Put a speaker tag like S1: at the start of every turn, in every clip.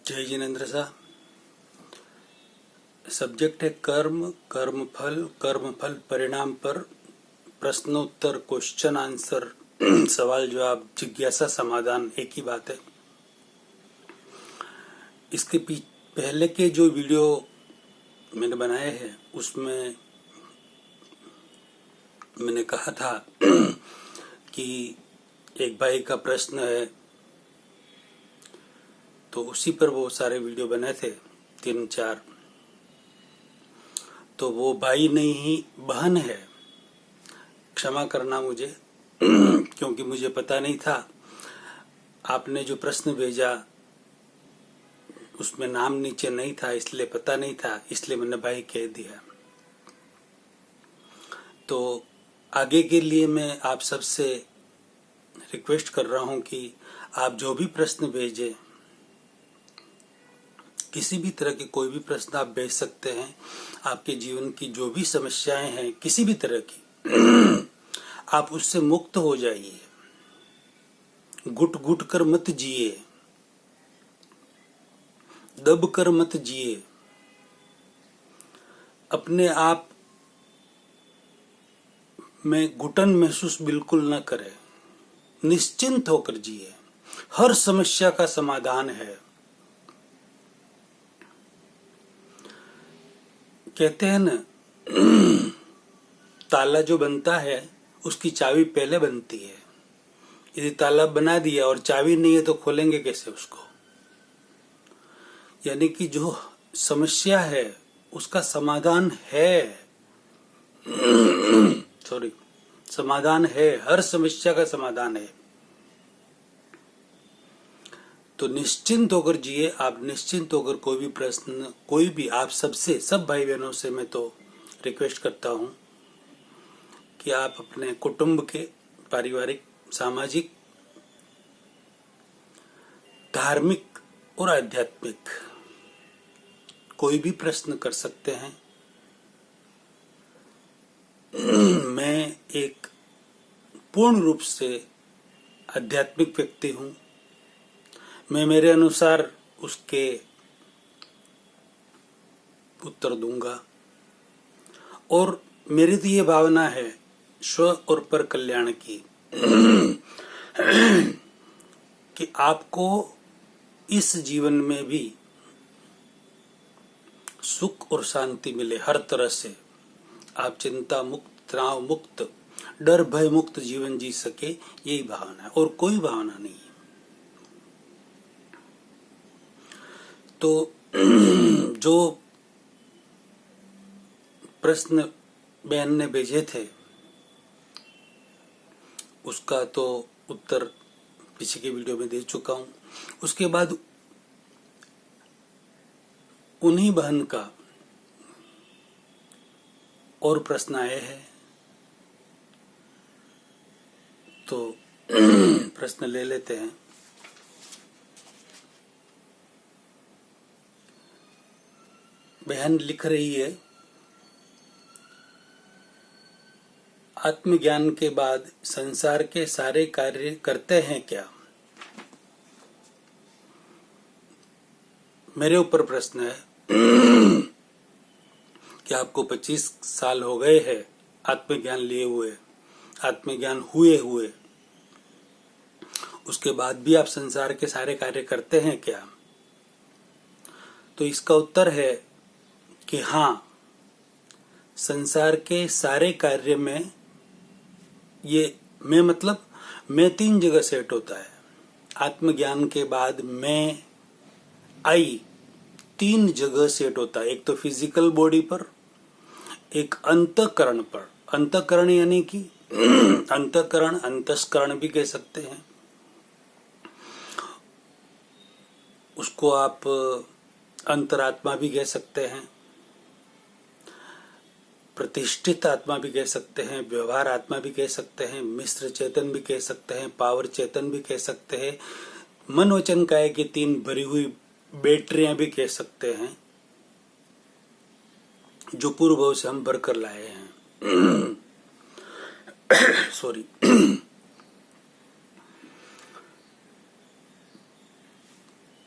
S1: जय जिनेन्द्र साहब। सब्जेक्ट है कर्म, कर्मफल परिणाम पर प्रश्नोत्तर, क्वेश्चन आंसर, सवाल जवाब, जिज्ञासा समाधान, एक ही बात है। इसके पहले के जो वीडियो मैंने बनाए हैं उसमें मैंने कहा था कि एक भाई का प्रश्न है, तो उसी पर वो सारे वीडियो बने थे 3-4। तो वो भाई नहीं बहन है, क्षमा करना मुझे क्योंकि मुझे पता नहीं था। आपने जो प्रश्न भेजा उसमें नाम नीचे नहीं था, इसलिए पता नहीं था, इसलिए मैंने भाई कह दिया। तो आगे के लिए मैं आप सबसे रिक्वेस्ट कर रहा हूं कि आप जो भी प्रश्न भेजें, किसी भी तरह के कोई भी प्रश्न आप भेज सकते हैं। आपके जीवन की जो भी समस्याएं हैं किसी भी तरह की आप उससे मुक्त हो जाइए। घुट घुट कर मत जिए, दब कर मत जिए। अपने आप में घुटन महसूस बिल्कुल न करें, निश्चिंत होकर जिए। हर समस्या का समाधान है। कहते हैं ना, ताला जो बनता है उसकी चाबी पहले बनती है। यदि ताला बना दिया और चाबी नहीं है तो खोलेंगे कैसे उसको? यानी कि जो समस्या है उसका समाधान है। समाधान है, हर समस्या का समाधान है। तो निश्चिंत होकर जिए। आप निश्चिंत होकर कोई भी प्रश्न, कोई भी, आप सबसे, सब भाई बहनों से मैं तो रिक्वेस्ट करता हूं कि आप अपने कुटुंब के, पारिवारिक, सामाजिक, धार्मिक और आध्यात्मिक कोई भी प्रश्न कर सकते हैं। मैं एक पूर्ण रूप से आध्यात्मिक व्यक्ति हूं। मैं मेरे अनुसार उसके उत्तर दूंगा। और मेरी तो ये भावना है स्व और पर कल्याण की कि आपको इस जीवन में भी सुख और शांति मिले हर तरह से। आप चिंता मुक्त, तनाव मुक्त, डर भय मुक्त जीवन जी सके, यही भावना है और कोई भावना नहीं है। तो जो प्रश्न बहन ने भेजे थे उसका तो उत्तर पीछे के वीडियो में दे चुका हूं। उसके बाद उन्हीं बहन का और प्रश्न आए हैं, तो प्रश्न ले लेते हैं। बहन लिख रही है, आत्मज्ञान के बाद संसार के सारे कार्य करते हैं क्या? मेरे ऊपर प्रश्न है कि आपको 25 साल हो गए हैं आत्मज्ञान लिए हुए, आत्मज्ञान हुए, उसके बाद भी आप संसार के सारे कार्य करते हैं क्या? तो इसका उत्तर है कि हाँ, संसार के सारे कार्य में ये मैं 3 जगह सेट होता है। आत्मज्ञान के बाद मैं 3 जगह सेट होता है। एक तो फिजिकल बॉडी पर, एक अंतःकरण पर। अंतःकरण यानी कि अंतःकरण, अंतस्करण भी कह सकते हैं उसको, आप अंतरात्मा भी कह सकते हैं, प्रतिष्ठित आत्मा भी कह सकते हैं, व्यवहार आत्मा भी कह सकते हैं, मिश्र चेतन भी कह सकते हैं, पावर चेतन भी कह सकते हैं, मन वचन काया की 3 भरी हुई बैटरियां भी कह सकते हैं, जो पूर्व भाव से हम भर कर लाए हैं।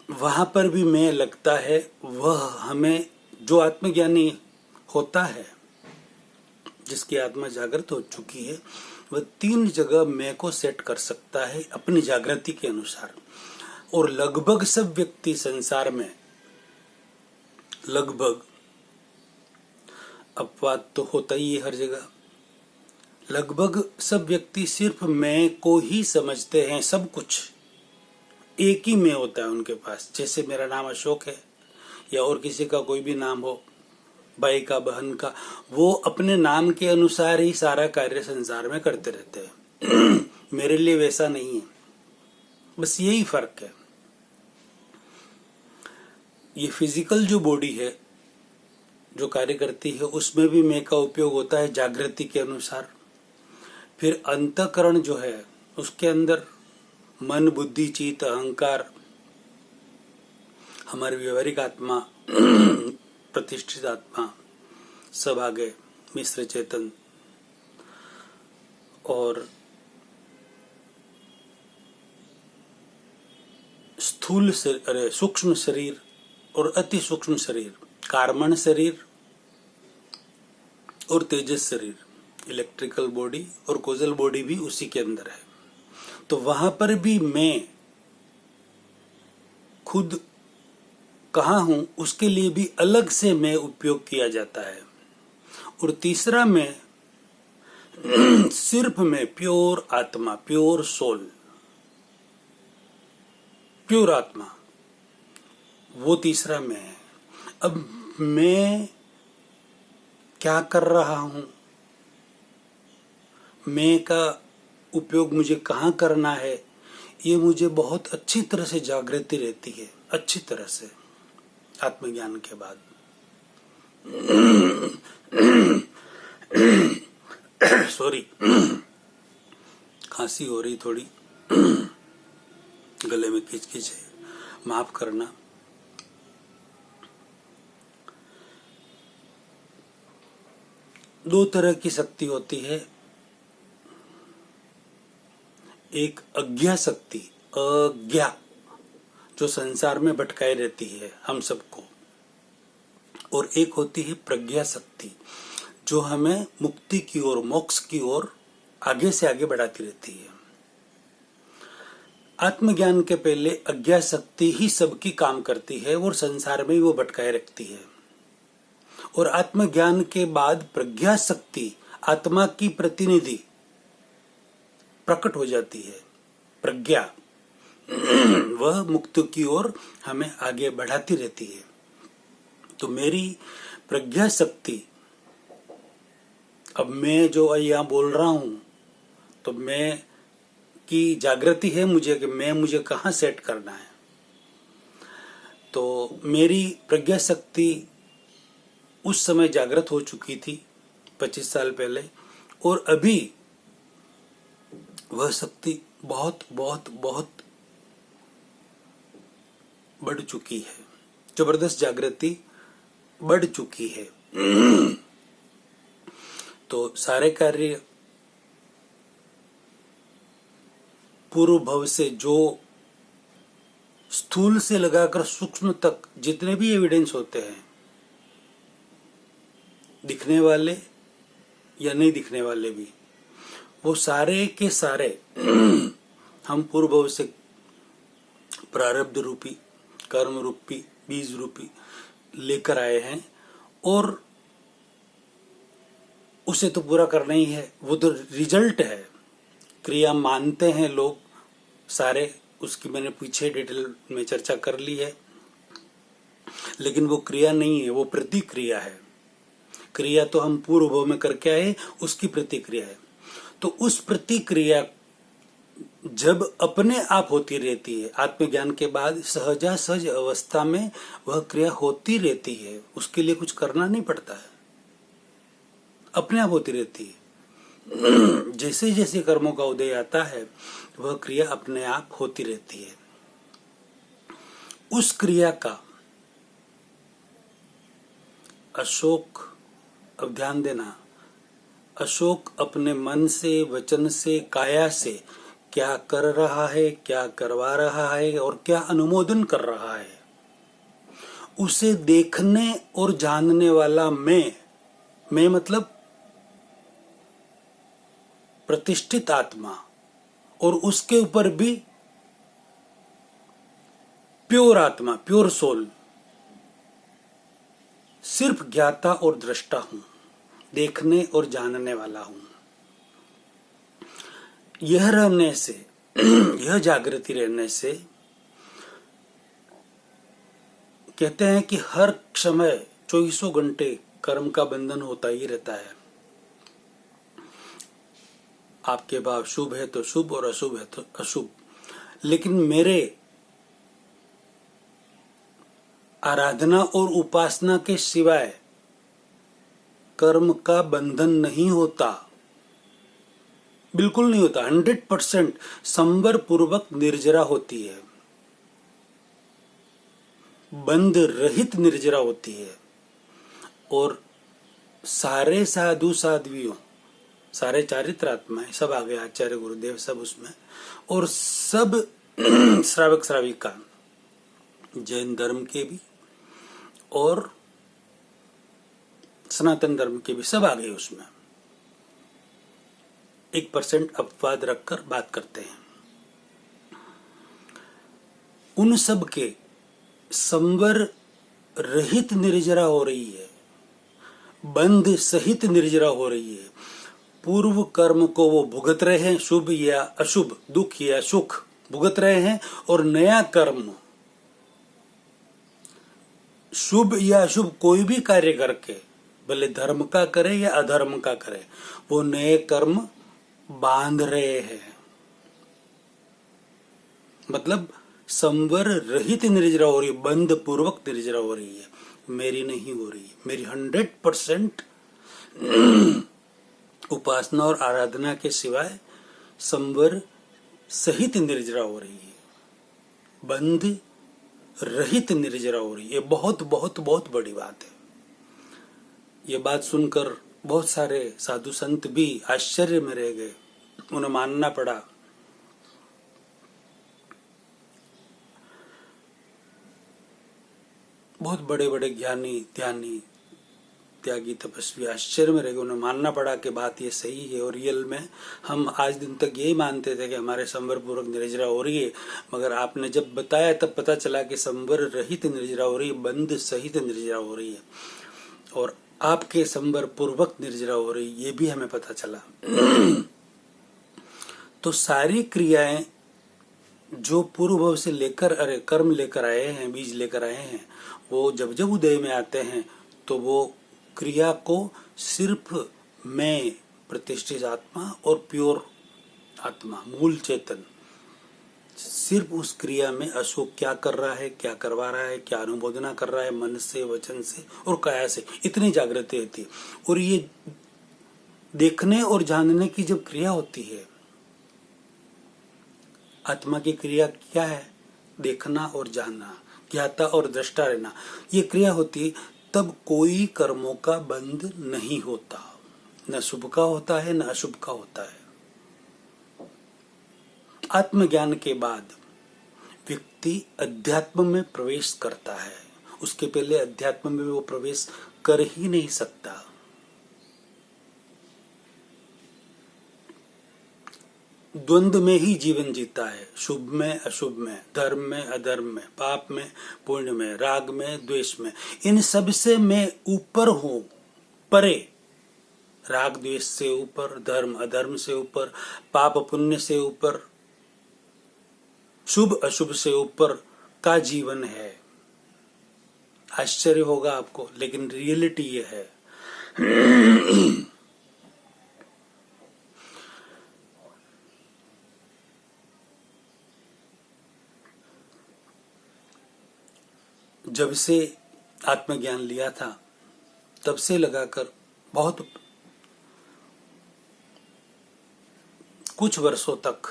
S1: वहां पर भी मैं लगता है वह हमें, जो आत्मज्ञानी होता है, जिसकी आत्मा जागृत हो चुकी है, वह 3 जगह मैं को सेट कर सकता है अपनी जागृति के अनुसार। और लगभग सब व्यक्ति संसार में, लगभग, अपवाद तो होता ही है हर जगह, लगभग सब व्यक्ति सिर्फ मैं को ही समझते हैं। सब कुछ एक ही मैं होता है उनके पास। जैसे मेरा नाम अशोक है या और किसी का कोई भी नाम हो, भाई का, बहन का, वो अपने नाम के अनुसार ही सारा कार्य संसार में करते रहते हैं। मेरे लिए वैसा नहीं है, बस यही फर्क है। ये फिजिकल जो बॉडी है जो कार्य करती है, उसमें भी मैं का उपयोग होता है जागृति के अनुसार। फिर अंतःकरण जो है, उसके अंदर मन, बुद्धि, चित्त, अहंकार, हमारी व्यवहारिक आत्मा, प्रतिष्ठित आत्मा, सब आ गए, मिश्र चेतन, और स्थूल शरीर, सूक्ष्म शरीर और अति सूक्ष्म शरीर, कार्बन शरीर और तेजस शरीर, इलेक्ट्रिकल बॉडी और कोजल बॉडी भी उसी के अंदर है। तो वहां पर भी मैं खुद कहाँ हूं, उसके लिए भी अलग से मैं उपयोग किया जाता है। और तीसरा मैं, सिर्फ मैं, प्योर आत्मा, प्योर सोल, प्योर आत्मा, वो तीसरा मैं है। अब मैं क्या कर रहा हूं, मैं का उपयोग मुझे कहाँ करना है, ये मुझे बहुत अच्छी तरह से जागृति रहती है, अच्छी तरह से, आत्मज्ञान के बाद। सॉरी, खांसी हो रही थोड़ी, गले में खिचखिच है, माफ करना। दो तरह की शक्ति होती है, एक अज्ञा शक्ति, अज्ञा, जो संसार में भटकाए रहती है हम सबको, और एक होती है प्रज्ञा शक्ति, जो हमें मुक्ति की ओर, मोक्ष की ओर आगे से आगे बढ़ाती रहती है। आत्मज्ञान के पहले अज्ञा शक्ति ही सबकी काम करती है और संसार में वो भटकाए रखती है। और आत्मज्ञान के बाद प्रज्ञा शक्ति, आत्मा की प्रतिनिधि, प्रकट हो जाती है। प्रज्ञा वह मुक्ति की ओर हमें आगे बढ़ाती रहती है। तो मेरी प्रज्ञा शक्ति, अब मैं जो यहाँ बोल रहा हूं, तो मैं की जागृति है मुझे कि मैं, मुझे कहाँ सेट करना है। तो मेरी प्रज्ञा शक्ति उस समय जागृत हो चुकी थी 25 साल पहले, और अभी वह शक्ति बहुत बहुत बहुत बढ़ चुकी है, जबरदस्त जागृति बढ़ चुकी है। तो सारे कार्य पूर्व भव से, जो स्थूल से लगाकर सूक्ष्म तक जितने भी एविडेंस होते हैं, दिखने वाले या नहीं दिखने वाले भी, वो सारे के सारे हम पूर्व भव से प्रारब्ध रूपी, कर्म रूपी, बीज रूपी लेकर आए हैं, और उसे तो पूरा करना ही है। वो तो रिजल्ट है, क्रिया मानते हैं लोग सारे, उसकी मैंने पीछे डिटेल में चर्चा कर ली है। लेकिन वो क्रिया नहीं है, वो प्रतिक्रिया है। क्रिया तो हम पूर्व भव में करके आए, उसकी प्रतिक्रिया है। तो उस प्रतिक्रिया जब अपने आप होती रहती है, आत्मज्ञान के बाद सहजासहज अवस्था में वह क्रिया होती रहती है, उसके लिए कुछ करना नहीं पड़ता है, अपने आप होती रहती है। जैसे जैसे कर्मों का उदय आता है, वह क्रिया अपने आप होती रहती है। उस क्रिया का अशोक, अब ध्यान देना, अशोक अपने मन से, वचन से, काया से क्या कर रहा है, क्या करवा रहा है और क्या अनुमोदन कर रहा है, उसे देखने और जानने वाला मैं मतलब प्रतिष्ठित आत्मा, और उसके ऊपर भी प्योर आत्मा, प्योर सोल, सिर्फ ज्ञाता और दृष्टा हूं, देखने और जानने वाला हूं। यह रहने से, यह जागृति रहने से कहते हैं कि हर समय 24 घंटे कर्म का बंधन होता ही रहता है। आपके भाव शुभ है तो शुभ और अशुभ है तो अशुभ, लेकिन मेरे आराधना और उपासना के सिवाय कर्म का बंधन नहीं होता, बिल्कुल नहीं होता। 100% संवर पूर्वक निर्जरा होती है, बंध रहित निर्जरा होती है। और सारे साधु साध्वियों, सारे चारित्रात्माएं सब आ गए, आचार्य गुरुदेव सब उसमें, और सब श्रावक श्राविका, जैन धर्म के भी और सनातन धर्म के भी सब आ गए उसमें। 1% अपवाद रखकर बात करते हैं। उन सब के संवर रहित निर्जरा हो रही है, बंध सहित निर्जरा हो रही है। पूर्व कर्म को वो भुगत रहे हैं, शुभ या अशुभ, दुख या सुख भुगत रहे हैं, और नया कर्म शुभ या अशुभ कोई भी कार्य करके, भले धर्म का करे या अधर्म का करे, वो नए कर्म बांध रहे हैं। मतलब संवर रहित निर्जरा हो रही है, बंध पूर्वक निर्जरा हो रही है। मेरी नहीं हो रही, मेरी 100% उपासना और आराधना के सिवाय संवर सहित निर्जरा हो रही है, बंध रहित निर्जरा हो रही है। बहुत बहुत बहुत बड़ी बात है। ये बात सुनकर बहुत सारे साधु संत भी आश्चर्य में रह गए, उन्हें मानना पड़ा। बहुत बड़े बड़े ज्ञानी, ध्यानी, त्यागी, तपस्वी आश्चर्य में रह गए, उन्हें मानना पड़ा कि बात ये सही है। और रियल में हम आज दिन तक यही मानते थे कि हमारे संवर पूर्वक निर्जरा हो रही है, मगर आपने जब बताया तब पता चला कि संवर रहित निर्जरा हो रही है, बंध सहित निर्जरा हो रही है, और आपके संवर पूर्वक निर्जरा हो रही, ये भी हमें पता चला। तो सारी क्रियाएं जो पूर्व भव से लेकर, अरे कर्म लेकर आए हैं, बीज लेकर आए हैं, वो जब जब उदय में आते हैं तो वो क्रिया को सिर्फ मैं, प्रतिष्ठित आत्मा और प्योर आत्मा, मूल चेतन, सिर्फ उस क्रिया में अशोक क्या कर रहा है, क्या करवा रहा है, क्या अनुमोदना कर रहा है, मन से, वचन से और काया से, इतनी जागृति होती है। और ये देखने और जानने की जब क्रिया होती है, आत्मा की क्रिया क्या है? देखना और जानना, ज्ञाता और दृष्टा रहना, ये क्रिया होती, तब कोई कर्मों का बंध नहीं होता, न शुभ का होता है न अशुभ का होता है। आत्मज्ञान के बाद व्यक्ति अध्यात्म में प्रवेश करता है, उसके पहले अध्यात्म में वो प्रवेश कर ही नहीं सकता। द्वंद्व में ही जीवन जीता है, शुभ में अशुभ में, धर्म में अधर्म में, पाप में पुण्य में, राग में द्वेष में, इन सब से मैं ऊपर हूं, परे, राग द्वेष से ऊपर, धर्म अधर्म से ऊपर, पाप पुण्य से ऊपर, शुभ अशुभ से ऊपर का जीवन है। आश्चर्य होगा आपको, लेकिन रियलिटी ये है। जब से आत्मज्ञान लिया था तब से लगाकर बहुत कुछ वर्षों तक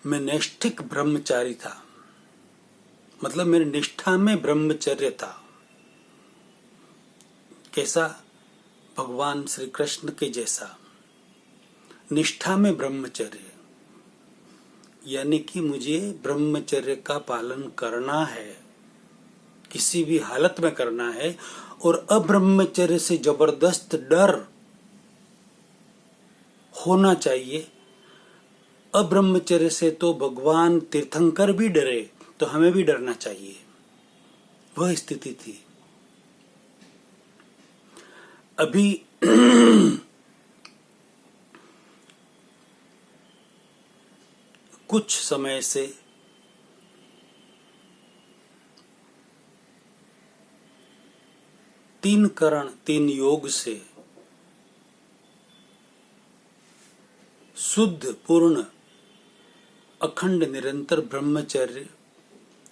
S1: मैं नैष्ठिक ब्रह्मचारी था, मतलब मेरी निष्ठा में ब्रह्मचर्य था। कैसा? भगवान श्री कृष्ण के जैसा निष्ठा में ब्रह्मचर्य, यानी कि मुझे ब्रह्मचर्य का पालन करना है, किसी भी हालत में करना है। और अब्रह्मचर्य से जबरदस्त डर होना चाहिए। अब्रह्मचर्य से तो भगवान तीर्थंकर भी डरे, तो हमें भी डरना चाहिए। वह स्थिति थी। अभी कुछ समय से तीन करण तीन योग से शुद्ध पूर्ण अखंड निरंतर ब्रह्मचर्य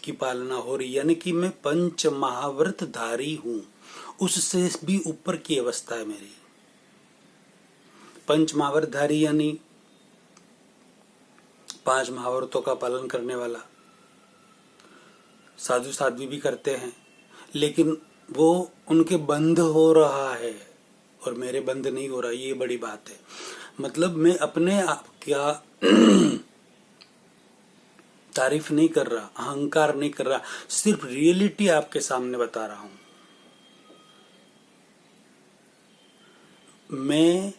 S1: की पालना हो रही, यानी कि मैं पंच महाव्रत धारी हूं। उससे भी ऊपर की अवस्था है मेरी। पंच महाव्रत धारी यानी 5 महाव्रतों का पालन करने वाला। साधु साध्वी भी करते हैं, लेकिन वो उनके बंध हो रहा है और मेरे बंध नहीं हो रहा। ये बड़ी बात है। मतलब मैं अपने आप क्या तारीफ नहीं कर रहा, अहंकार नहीं कर रहा, सिर्फ रियलिटी आपके सामने बता रहा हूं। मैं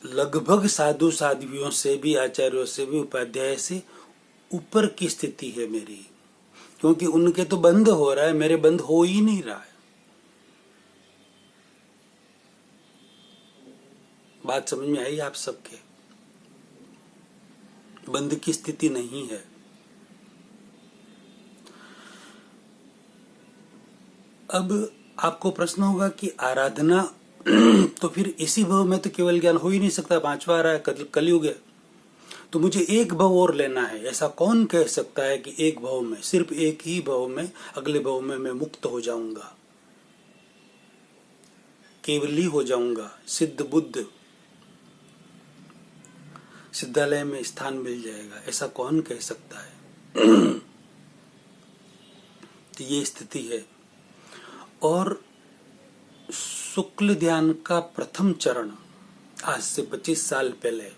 S1: लगभग साधु साध्वियों से भी, आचार्यों से भी, उपाध्याय से ऊपर की स्थिति है मेरी, क्योंकि उनके तो बंद हो रहा है, मेरे बंद हो ही नहीं रहा है। बात समझ में आई आप सबके? बंद की स्थिति नहीं है। अब आपको प्रश्न होगा कि आराधना तो फिर इसी भव में तो केवल ज्ञान हो ही नहीं सकता, 5वां आ रहा है, कलयुग है, तो मुझे एक भव और लेना है। ऐसा कौन कह सकता है कि एक भव में, सिर्फ एक ही भव में, अगले भव में मैं मुक्त हो जाऊंगा, केवली हो जाऊंगा, सिद्ध बुद्ध, सिद्धालय में स्थान मिल जाएगा, ऐसा कौन कह सकता है? तो ये स्थिति है। और शुक्ल ध्यान का प्रथम चरण आज से 25 साल पहले,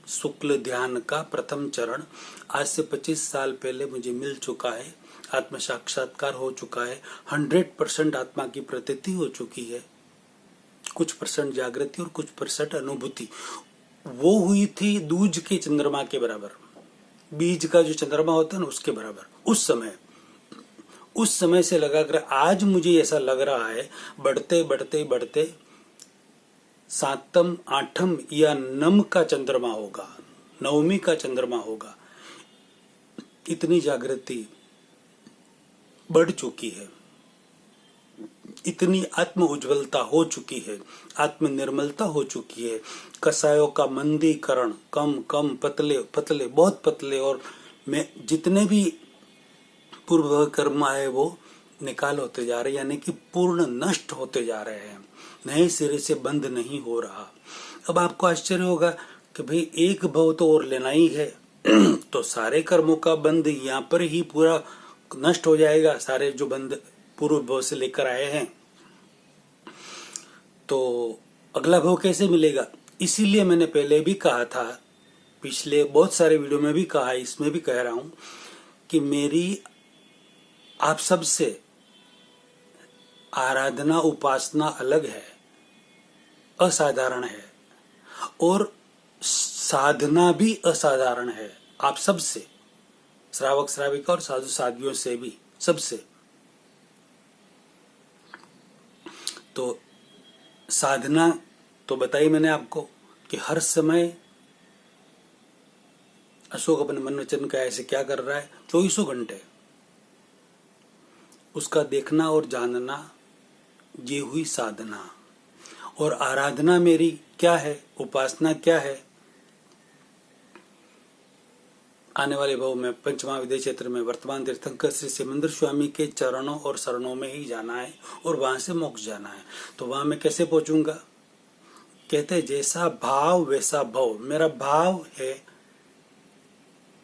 S1: शुक्ल ध्यान का प्रथम चरण आज से 25 साल पहले मुझे मिल चुका है। आत्म साक्षात्कार हो चुका है। 100% आत्मा की प्रतीति हो चुकी है। कुछ परसेंट जागृति और कुछ परसेंट अनुभूति। वो हुई थी दूज के चंद्रमा के बराबर, बीज का जो चंद्रमा होता है ना, उसके बराबर। उस समय से लगाकर आज मुझे ऐसा लग रहा है, बढ़ते बढ़ते बढ़ते 7म 8म या 9म का चंद्रमा होगा, 9वीं का चंद्रमा होगा। इतनी जागृति बढ़ चुकी है, इतनी आत्म उज्ज्वलता हो चुकी है, आत्म निर्मलता हो चुकी है। कसायों का मंदीकरण, कम कम, पतले पतले, बहुत पतले, और मैं जितने भी पूर्व कर्म आए वो निकाल होते जा रहे, यानी कि पूर्ण नष्ट होते जा रहे हैं, नए सिरे से बंद नहीं हो रहा। अब आपको आश्चर्य होगा कि भाई एक भव तो और लेना ही है तो सारे कर्मों का बंध यहाँ पर ही पूरा नष्ट हो जाएगा, सारे जो बंध पूर्व भव से लेकर आए हैं। तो अगला भव कैसे मिलेगा? इसीलिए मैंने पहले भी कहा था, पिछले बहुत सारे वीडियो में भी कहा, इसमें भी कह रहा हूं कि मेरी आप सबसे आराधना उपासना अलग है, असाधारण है, और साधना भी असाधारण है। आप सबसे, श्रावक श्राविका और साधु साध्वियों से भी, सबसे। तो साधना तो बताई मैंने आपको कि हर समय अशोक अपने मन वचन का ऐसे क्या कर रहा है, 24 घंटे उसका देखना और जानना, ये हुई साधना। और आराधना मेरी क्या है, उपासना क्या है? आने वाले भाव में पंचमा विदय क्षेत्र में वर्तमान तीर्थंकर श्री सिमंदर स्वामी के चरणों और शरणों में ही जाना है और वहां से मोक्ष जाना है। तो वहां मैं कैसे पहुंचूंगा? कहते हैं जैसा भाव वैसा भव। मेरा भाव है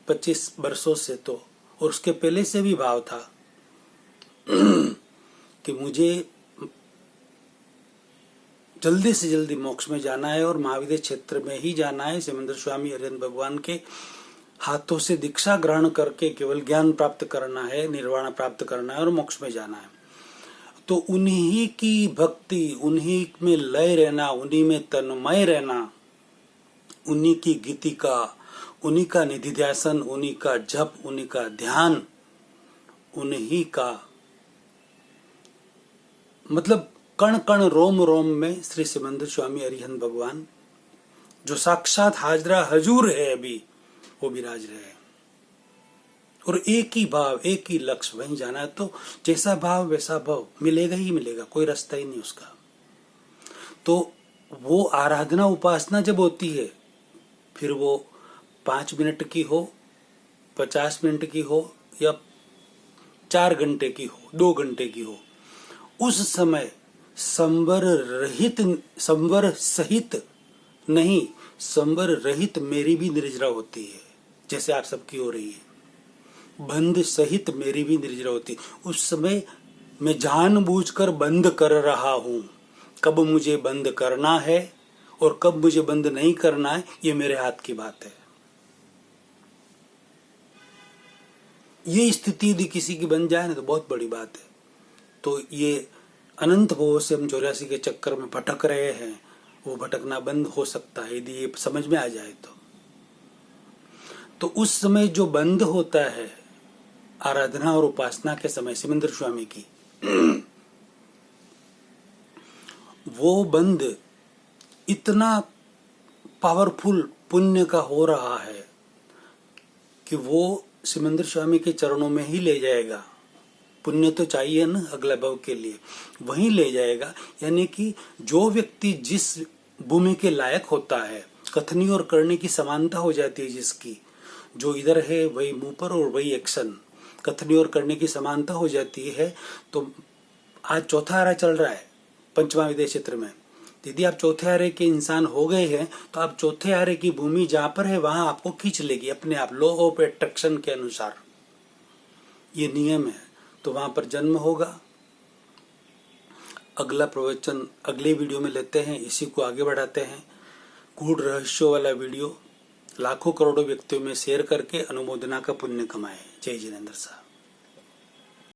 S1: 25 वर्षों से, तो और उसके पहले से भी भाव था कि मुझे जल्दी से जल्दी मोक्ष में जाना है और महाविद्य क्षेत्र में ही जाना है। सिमंदर स्वामी हरिहंस भगवान के हाथों से दीक्षा ग्रहण करके केवल ज्ञान प्राप्त करना है, निर्वाण प्राप्त करना है और मोक्ष में जाना है। तो उन्हीं की भक्ति, उन्हीं में लय रहना, उन्हीं में तन्मय रहना, उन्हीं की गीतिका, उन्हीं का निधिध्यासन, उन्हीं का जप, उन्हीं का ध्यान, उन्हीं का मतलब कण कण रोम रोम में श्री सिमंदर स्वामी हरिहंस भगवान जो साक्षात हाजरा हजूर है अभी, वो विराज रहे हैं। और एक ही भाव, एक ही लक्ष्य, वहीं जाना है। तो जैसा भाव वैसा भाव मिलेगा ही मिलेगा, कोई रास्ता ही नहीं उसका। तो वो आराधना उपासना जब होती है, फिर वो 5 मिनट की हो, 50 मिनट की हो, या 4 घंटे की हो, 2 घंटे की हो, उस समय संवर सहित नहीं, संवर रहित मेरी भी निर्जरा होती है, जैसे आप सबकी हो रही है। बंद सहित मेरी भी निर्जरा होती है। उस समय मैं जानबूझकर बंद कर रहा हूं। कब मुझे बंद करना है और कब मुझे बंद नहीं करना है, ये मेरे हाथ की बात है। ये स्थिति यदि किसी की बन जाए ना तो बहुत बड़ी बात है। तो ये अनंत भवों से हम 84 के चक्कर में भटक रहे हैं, वो भटकना बंद हो सकता है यदि ये समझ में आ जाए तो उस समय जो बंद होता है आराधना और उपासना के समय सिमंदर स्वामी की, वो बंद इतना पावरफुल पुण्य का हो रहा है कि वो सिमंदर स्वामी के चरणों में ही ले जाएगा। पुण्य तो चाहिए ना अगला भव के लिए, वहीं ले जाएगा। यानी कि जो व्यक्ति जिस भूमि के लायक होता है, कथनी और करने की समानता हो जाती है जिसकी, जो इधर है वही मुंह पर और वही एक्शन, कथनी और करने की समानता हो जाती है। तो आज चौथा आरा चल रहा है पंचमा विदेश क्षेत्र में। यदि आप चौथे आरे के इंसान हो गए हैं तो आप चौथे आरे की भूमि जहां पर है वहां आपको खींच लेगी अपने आप, लॉ ऑफ अट्रैक्शन के अनुसार ये नियम है। तो वहां पर जन्म होगा। अगला प्रवचन अगले वीडियो में लेते हैं, इसी को आगे बढ़ाते हैं। गूढ़ रहस्यों वाला वीडियो लाखों करोड़ों व्यक्तियों में शेयर करके अनुमोदना का पुण्य कमाए। जय जिनेंद्र साहब।